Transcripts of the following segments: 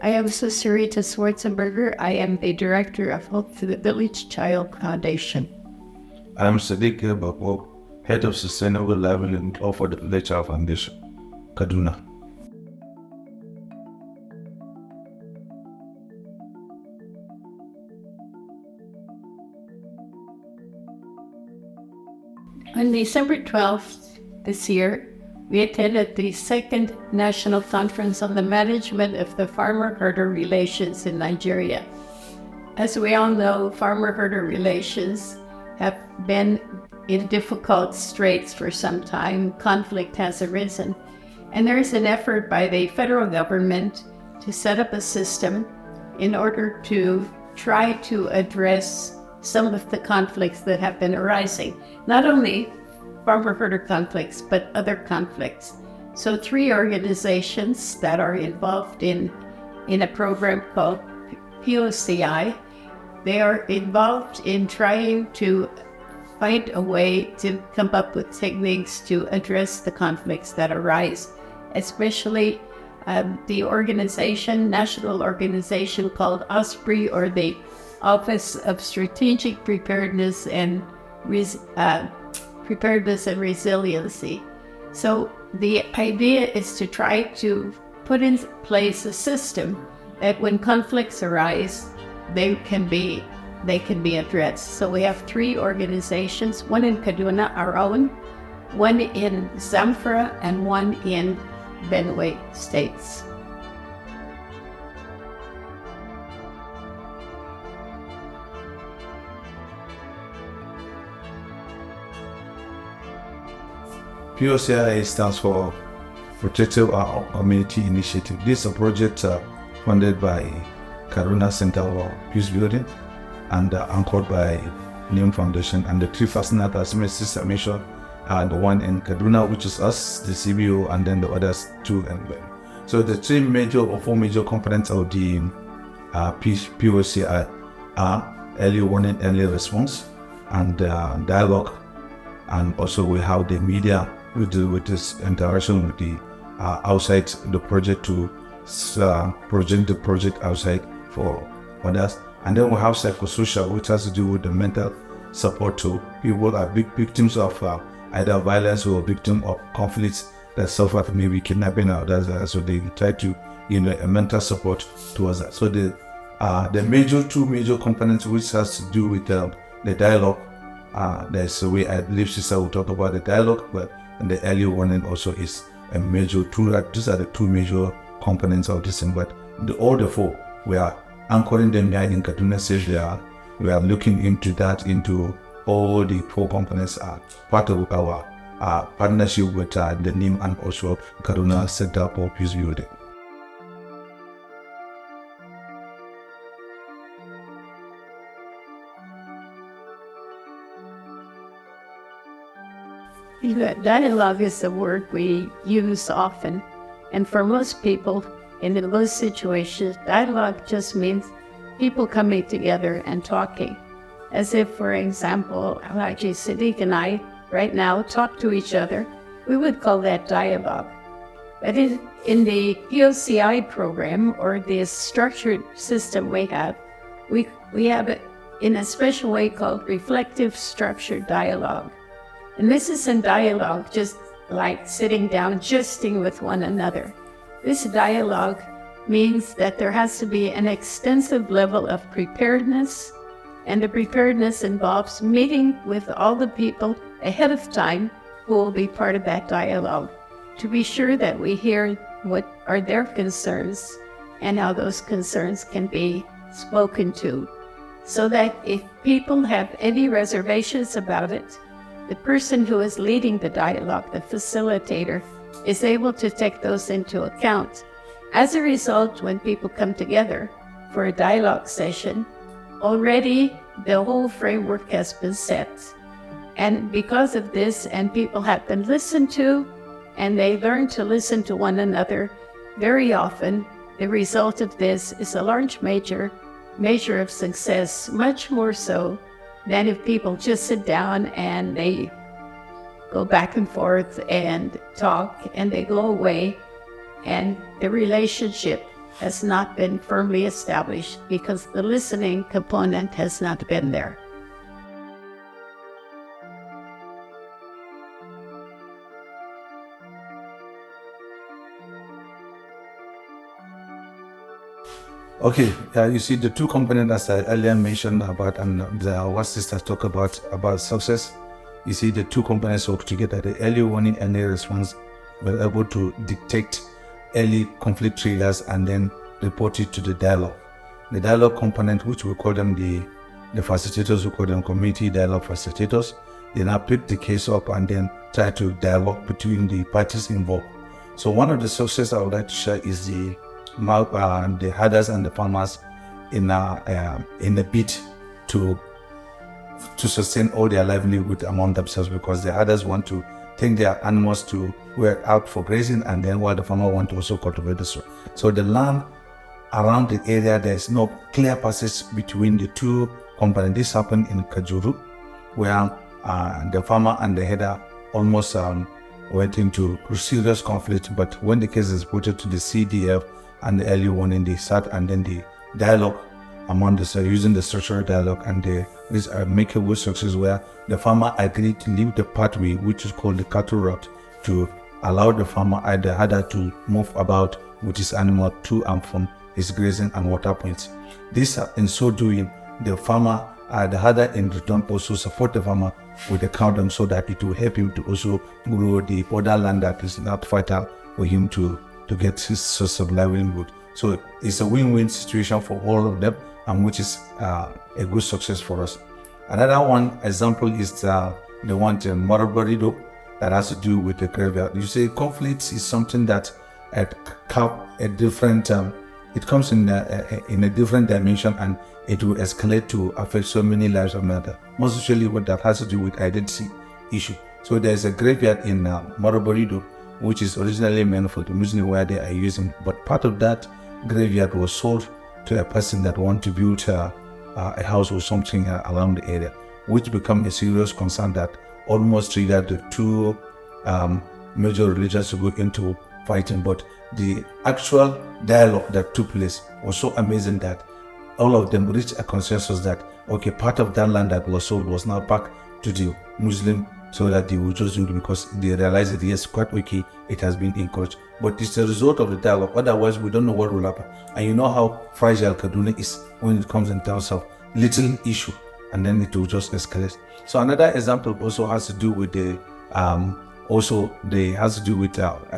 I am Sisterita Schwarzenberger. I am the Director of Hope for the Village Child Foundation. I am Sadiq Babo, Head of Sustainable Livelihood for the Village Child Foundation, Kaduna. On December 12th this year, we attended the second National Conference on the Management of the Farmer-Herder Relations in Nigeria. As we all know, farmer-herder relations have been in difficult straits for some time. Conflict has arisen, and there is an effort by the federal government to set up a system in order to try to address some of the conflicts that have been arising. Not only farmer-herder conflicts, but other conflicts. So 3 organizations that are involved in a program called POCI, they are involved in trying to find a way to come up with techniques to address the conflicts that arise, especially the national organization called OSPRI, or the Office of Strategic Preparedness and Resiliency. So the idea is to try to put in place a system that when conflicts arise, they can be addressed. So we have 3 organizations, one in Kaduna, our own, one in Zamfara, and one in Benue states. POCI stands for Protective Our Community Initiative. This is a project funded by Kaduna Center for Peace Building and anchored by NIM Foundation, and the 3 facilitators, as Mrs. mentioned, are the one in Kaduna, which is us, the CBO, and then the others 2 and well. So the 4 major components of the POCI are early warning, early response, and dialogue, and also we have the media with this interaction with the outside the project to project the project outside for others. And then we have psychosocial, which has to do with the mental support to people who are big victims of either violence or victim of conflicts that suffer maybe kidnapping or others. So they try to, a mental support towards that. So the 2 major components, which has to do with the dialogue. There's a way I believe Sister will talk about the dialogue, but the early warning also is a major tool. These are the 2 major components of this thing. But all the 4, we are anchoring them here in Kaduna State. We are looking into that, into all the 4 components are part of our partnership with the NIM and also Kaduna Center for Peace Building. Dialogue is a word we use often, and for most people in most situations, dialogue just means people coming together and talking. As if, for example, Haji Sadiq and I right now talk to each other, we would call that dialogue. But in the POCI program, or the structured system we have it in a special way called reflective structured dialogue. And this is in dialogue, just like sitting down, jesting with one another. This dialogue means that there has to be an extensive level of preparedness, and the preparedness involves meeting with all the people ahead of time who will be part of that dialogue, to be sure that we hear what are their concerns and how those concerns can be spoken to, so that if people have any reservations about it, the person who is leading the dialogue, the facilitator, is able to take those into account. As a result, when people come together for a dialogue session, already the whole framework has been set. And because of this, and people have been listened to, and they learn to listen to one another, very often the result of this is a large measure of success, much more so than if people just sit down and they go back and forth and talk and they go away and the relationship has not been firmly established because the listening component has not been there. Okay, you see the two components as I earlier mentioned about, and what sisters talk about success. You see the two components work together. The early warning, early response, we're able to detect early conflict triggers and then report it to the dialogue. The dialogue component, which we call them the facilitators, we call them community dialogue facilitators, they now pick the case up and then try to dialogue between the parties involved. So one of the successes I would like to share is the herders and the farmers in a bid to sustain all their livelihood among themselves, because the herders want to take their animals to where out for grazing, and then while the farmer want to also cultivate the soil. So the land around the area, there is no clear passage between the two components. This happened in Kajuru, where the farmer and the herder almost went into serious conflict. But when the case is reported to the CDF and the early warning, they sat, and then the dialogue among the using the structural dialogue, and this make a good success where the farmer agreed to leave the pathway, which is called the cattle route, to allow the farmer the herder to move about with his animal to and from his grazing and water points. This, in so doing, the farmer, the herder in return also support the farmer with the cow dung, so that it will help him to also grow the other land that is not fertile for him to get his source of livelihood. So it's a win-win situation for all of them, and which is a good success for us. Another one example is the one in Morabarido that has to do with the graveyard. You say conflict is something that it comes in a different dimension, and it will escalate to affect so many lives of matter. Most usually what that has to do with identity issue. So there's a graveyard in Morabarido, which is originally meant for the Muslim, where they are using, but part of that graveyard was sold to a person that want to build a house or something around the area, which become a serious concern that almost triggered the two major religions to go into fighting. But the actual dialogue that took place was so amazing that all of them reached a consensus that, okay, part of that land that was sold was now back to the Muslim, so that they will just do it, because they realize that yes, quite okay, it has been encouraged. But it's a result of the dialogue. Otherwise, we don't know what will happen. And you know how fragile Kaduna is when it comes in terms of little issue, and then it will just escalate. So another example also has to do with the a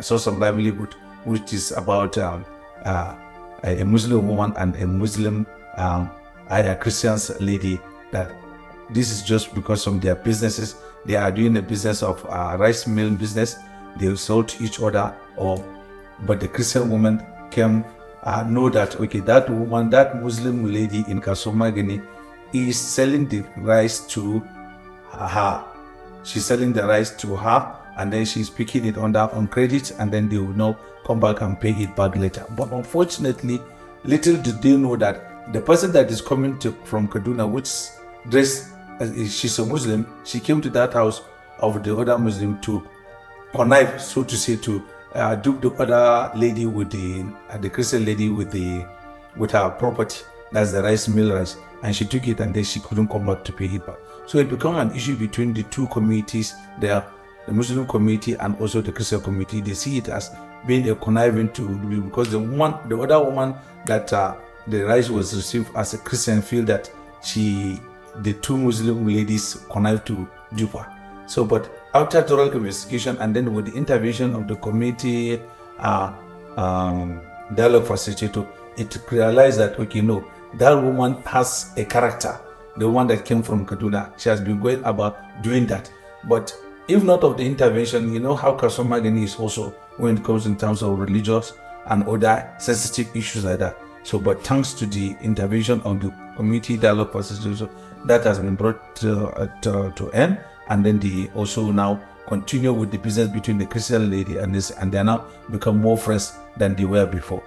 source of livelihood, which is about a Muslim woman and a Muslim a Christian lady. That this is just because of their businesses. They are doing a business of rice mill business. They sold to each other, but the Christian woman came know that, okay, that woman, that Muslim lady in Kasumagini is selling the rice to her. She's selling the rice to her, and then she's picking it on credit, and then they will now come back and pay it back later. But unfortunately, little did they know that the person that is coming from Kaduna, which dressed she's a Muslim, she came to that house of the other Muslim to connive, so to say, to dupe the other lady with the Christian lady with her property, that's the rice mill rice, and she took it, and then she couldn't come back to pay it back. So it became an issue between the two communities there, the Muslim community and also the Christian community. They see it as being a conniving because the other woman that the rice was received as a Christian feel that the two Muslim ladies connived to dupe her. So, but after thorough investigation, and then with the intervention of the community dialogue facilitator, it realized that, okay, no, that woman has a character. The one that came from Kaduna, she has been going about doing that. But if not of the intervention, you know how Kasumagini is also when it comes in terms of religious and other sensitive issues like that. So, but thanks to the intervention of the community dialogue facilitator, that has been brought to end, and then they also now continue with the business between the Christian lady and this, and they now become more friends than they were before.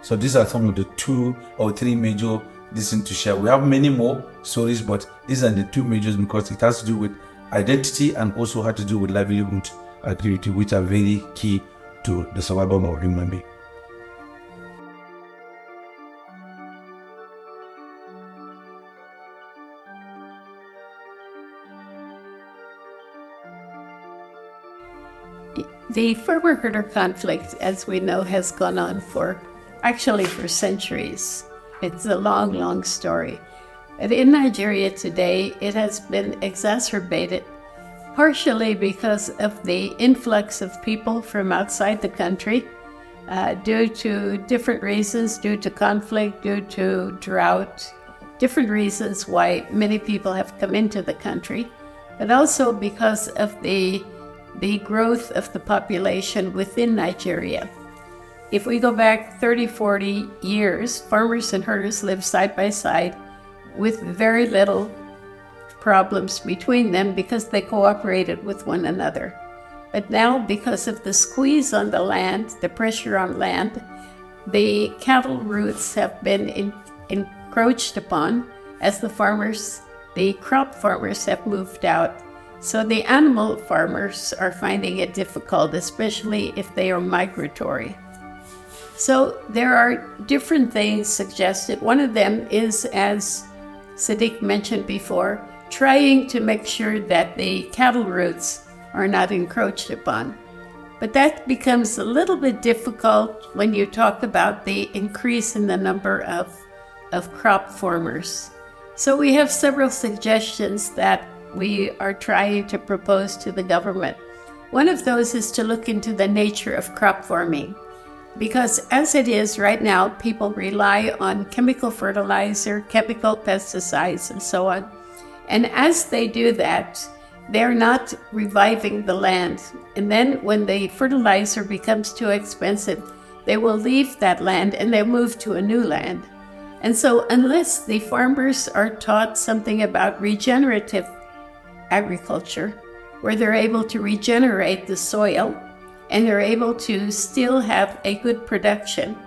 So these are some of the 2 or 3 major things to share. We have many more stories, but these are the 2 majors because it has to do with identity and also has to do with livelihood activity, which are very key to the survival of human being. The farmer-herder conflict, as we know, has gone on for centuries. It's a long, long story. But in Nigeria today, it has been exacerbated partially because of the influx of people from outside the country due to different reasons, due to conflict, due to drought, different reasons why many people have come into the country, but also because of the growth of the population within Nigeria. If we go back 30, 40 years, farmers and herders lived side by side with very little problems between them because they cooperated with one another. But now, because of the squeeze on the land, the pressure on land, the cattle routes have been encroached upon as the crop farmers have moved out. So the animal farmers are finding it difficult, especially if they are migratory. So there are different things suggested. One of them is, as Sadiq mentioned before, trying to make sure that the cattle routes are not encroached upon. But that becomes a little bit difficult when you talk about the increase in the number of crop farmers. So we have several suggestions that we are trying to propose to the government. One of those is to look into the nature of crop farming, because as it is right now, people rely on chemical fertilizer, chemical pesticides, and so on. And as they do that, they're not reviving the land. And then when the fertilizer becomes too expensive, they will leave that land and they'll move to a new land. And so unless the farmers are taught something about regenerative agriculture, where they're able to regenerate the soil and they're able to still have a good production,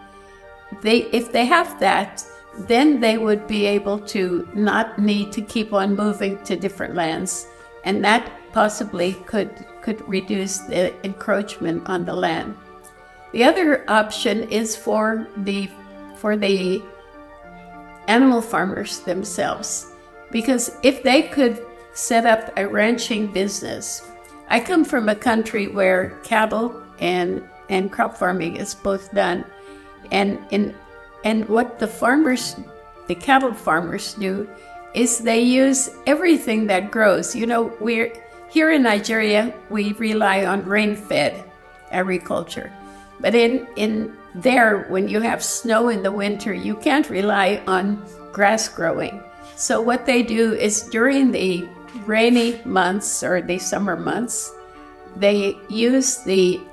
if they have that, then they would be able to not need to keep on moving to different lands. And that possibly could reduce the encroachment on the land. The other option is for the animal farmers themselves, because if they could set up a ranching business. I come from a country where cattle and crop farming is both done, and what the cattle farmers do is they use everything that grows. You know, we're here in Nigeria, we rely on rain-fed agriculture. But in there, when you have snow in the winter, you can't rely on grass growing. So what they do is during the rainy months or the summer months, they use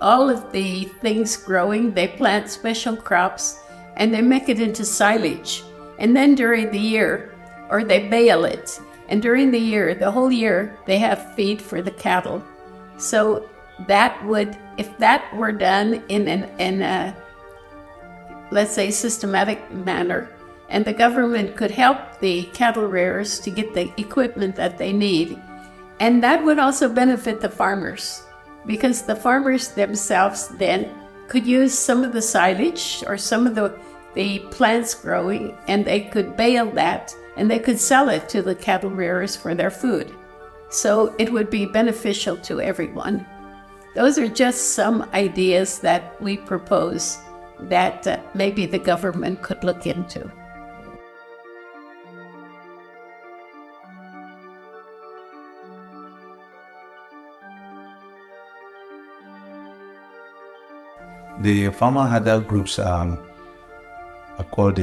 all of the things growing, they plant special crops, and they make it into silage. And then during the year, or they bale it. And during the year, the whole year, they have feed for the cattle. So that would, if that were done in a, let's say, systematic manner, and the government could help the cattle rearers to get the equipment that they need, and that would also benefit the farmers, because the farmers themselves then could use some of the silage or some of the plants growing, and they could bale that, and they could sell it to the cattle rearers for their food. So it would be beneficial to everyone. Those are just some ideas that we propose that maybe the government could look into. The farmer herder groups are called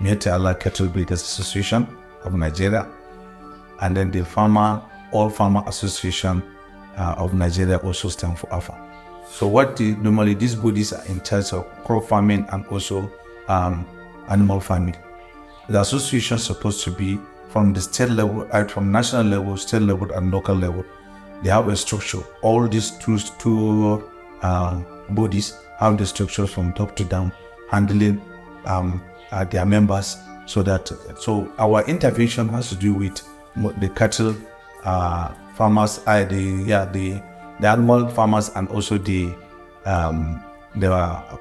Miete Allah Cattle Breeders Association of Nigeria, and then the All Farmer Association of Nigeria also stand for AFA. So normally these bodies are in charge of crop farming and also animal farming. The association is supposed to be from the state level, from national level, state level, and local level. They have a structure. All these two bodies have the structures from top to down, handling their members, so our intervention has to do with the cattle farmers, the animal farmers, and also the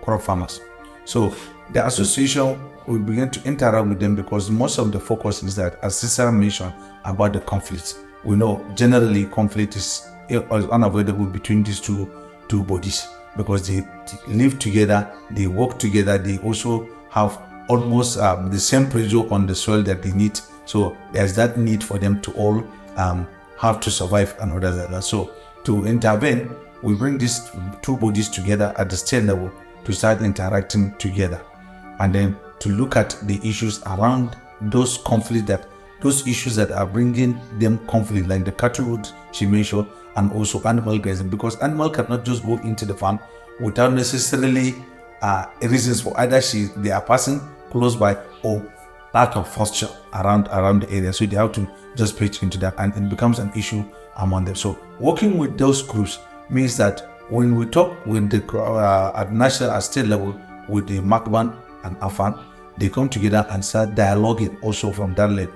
crop farmers. So the association will begin to interact with them, because most of the focus is that, as Cesar mentioned, about the conflicts. We know generally conflict is unavoidable between these two bodies, because they live together, they work together, they also have almost the same pressure on the soil that they need. So there's that need for them to all have to survive and others like that. So to intervene, we bring these two bodies together at the state level to start interacting together, and then to look at the issues around those issues that are bringing them conflict, like the cattle route she mentioned, and also animal grazing, because animal cannot just go into the farm without necessarily reasons for either they are passing close by or lack of posture around the area. So they have to just pitch into that, and it becomes an issue among them. So working with those groups means that when we talk with the at national and state level with the MACBAN and AFAN, they come together and start dialoguing also from that level,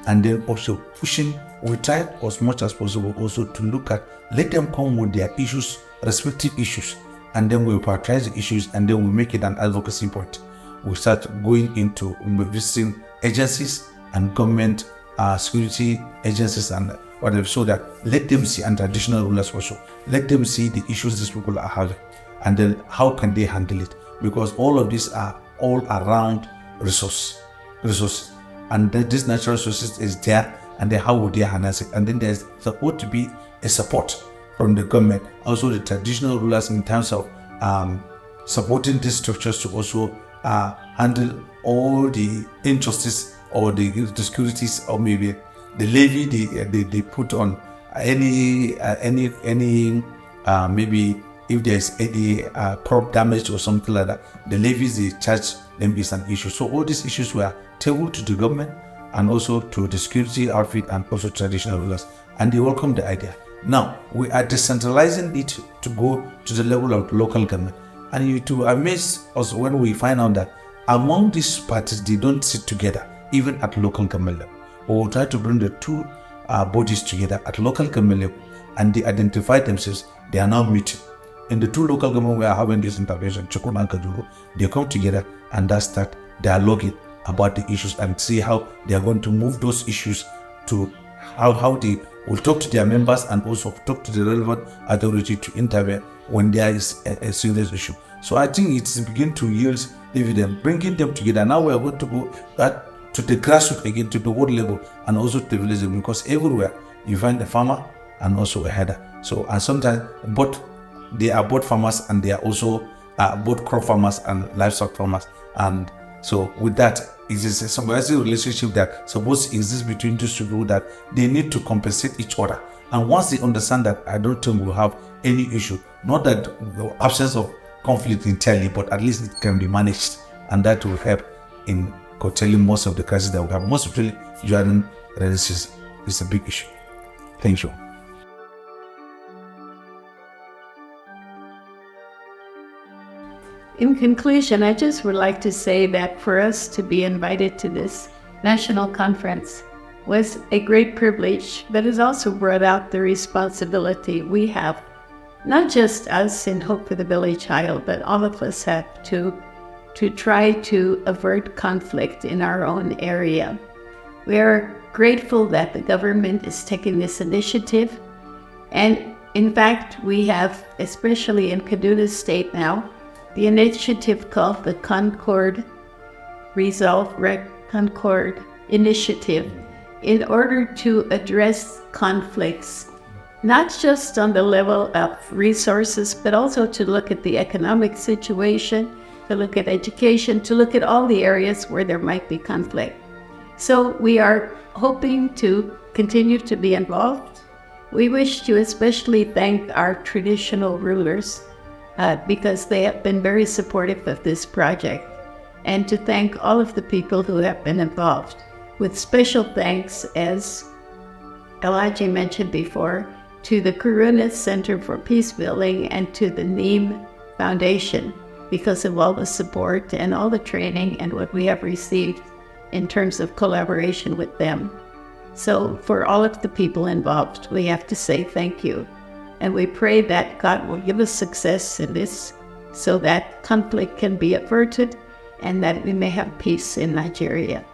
and then also pushing. We try as much as possible also to look at, let them come with their issues, respective issues, and then we prioritize the issues, and then we make it an advocacy point. We start going into visiting agencies and government security agencies and whatever, so that let them see, and traditional rulers also, let them see the issues these people are having, and then how can they handle it, because all of these are all around resources, and this natural resources is there, and then how would they harness it, and then there's supposed to be a support from the government, also the traditional rulers, in terms of supporting these structures to also handle all the injustice or the securities, or maybe the levy they put on any maybe if there's any crop damage or something like that, the levies they charge them is an issue. So all these issues were tabled to the government and also to the security outfit and also traditional rulers, and they welcome the idea. Now we are decentralizing it to go to the level of local government, and it will amaze us when we find out that among these parties they don't sit together even at local government level. We will try to bring the two bodies together at local government level, and they identify themselves. They are now meeting. In the two local government we are having this intervention, Chukun and Kajuru, they come together and that start dialoguing about the issues and see how they are going to move those issues to how they will talk to their members and also talk to the relevant authority to intervene when there is a serious issue. So I think it's beginning to yield dividend, bringing them together. Now we are going to go back to the grassroots again, to the world level, and also to the village level, because everywhere you find a farmer and also a header. So, and sometimes they are both farmers, and they are also both crop farmers and livestock farmers. And so with that, it is a symbiotic relationship that supposed to exist between these people, that they need to compensate each other. And once they understand that, I don't think we'll have any issue. Not that the absence of conflict entirely, but at least it can be managed, and that will help in curtailing most of the crises that we have. Most of it during rainy season is a big issue. Thank you. In conclusion, I just would like to say that for us to be invited to this national conference was a great privilege, but has also brought out the responsibility we have, not just us in Hope for the Village Child, but all of us have to try to avert conflict in our own area. We are grateful that the government is taking this initiative, and in fact, we have, especially in Kaduna State now, the initiative called the Concord Initiative, in order to address conflicts, not just on the level of resources, but also to look at the economic situation, to look at education, to look at all the areas where there might be conflict. So we are hoping to continue to be involved. We wish to especially thank our traditional rulers because they have been very supportive of this project, and to thank all of the people who have been involved, with special thanks, as Elijah mentioned before, to the Karuna Center for Peace Building and to the Neem Foundation, because of all the support and all the training and what we have received in terms of collaboration with them. So for all of the people involved, we have to say thank you. And we pray that God will give us success in this, so that conflict can be averted and that we may have peace in Nigeria.